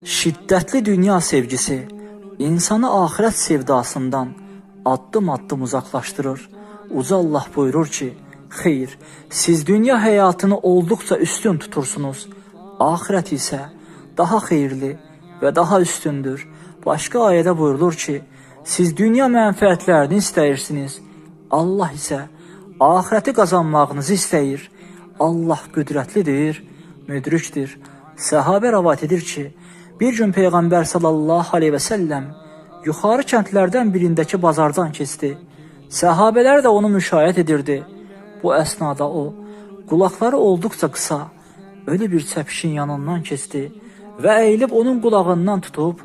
Şiddetli dünya sevgisi insanı ahiret sevdasından addım addım uzaklaştırır. Uca Allah buyurur ki, xeyr, siz dünya hayatını oldukça üstün tutursunuz. Ahiret ise daha hayırlı ve daha üstündür. Başka ayette buyurulur ki, siz dünya menfaatlerini isteyirsiniz. Allah ise ahireti kazanmağınızı isteyir. Allah qüdrətlidir, müdrikdir. Səhabə rəvat edir ki, bir gün Peyğəmbər sallallahu aleyhi və səlləm yuxarı kəndlərdən birindəki bazardan keçdi. Səhabələr də onu müşahidə edirdi. Bu əsnada o, qulaqları olduqca qısa, ölü bir çəpişin yanından keçdi və əyilib onun qulağından tutub,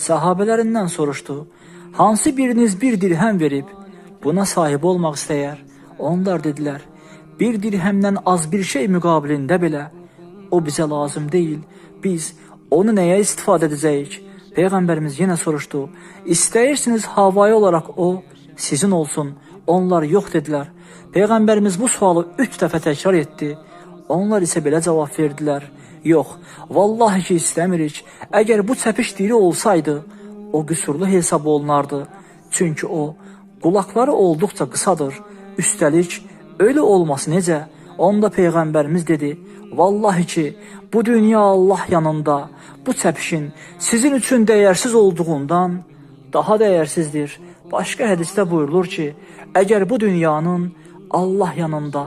səhabələrindən soruşdu. Hansı biriniz bir dirhəm verib buna sahib olmaq istəyər? Onlar dedilər, bir dirhəmdən az bir şey müqabilində belə o bizə lazım deyil. Biz onu nəyə istifadə edəcəyik? Peyğəmbərimiz yenə soruşdu. İstəyirsiniz havayı olaraq o sizin olsun. Onlar yox dedilər. Peyğəmbərimiz bu sualı 3 dəfə təkrar etdi. Onlar isə belə cavab verdilər. Yox, vallahi ki istəmirik. Əgər bu çəpiş diri olsaydı, o qüsurlu hesab olunardı. Çünki o, qulaqları olduqca qısadır. Üstəlik, ölü olması necə? Onda Peyğəmbərimiz dedi, vallahi ki, bu dünya Allah yanında, bu çəpişin sizin üçün dəyərsiz olduğundan daha dəyərsizdir. Başqa hədisdə buyurulur ki, əgər bu dünyanın Allah yanında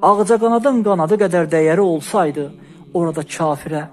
ağcaqanadın qanadı qədər dəyəri olsaydı, orada kafirə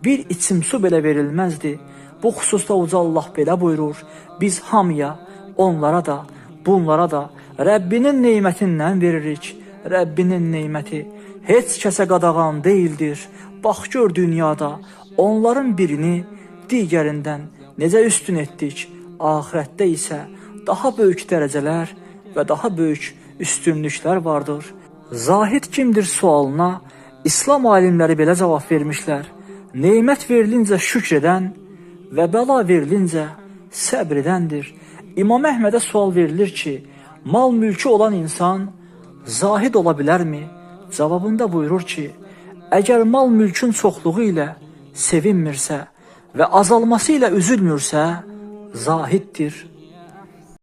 bir içim su belə verilməzdi. Bu xüsusda Uca Allah belə buyurur, biz hamıya, onlara da, bunlara da Rəbbinin neymətindən veririk. Rəbbinin neyməti heç kəsə qadağan deyildir. Bax gör dünyada onların birini digərindən necə üstün etdik. Ahirətdə isə daha böyük dərəcələr və daha böyük üstünlüklər vardır. Zahid kimdir sualına İslam alimləri belə cavab vermişlər. Neymət verilincə şükr edən və bəla verilincə səbr edəndir. İmam Əhmədə sual verilir ki, mal mülkü olan insan zahid ola bilərmi? Cavabında buyurur ki, əgər mal mülkün çoxluğu ilə sevinmirsə və azalması ilə üzülmürsə, zahiddir.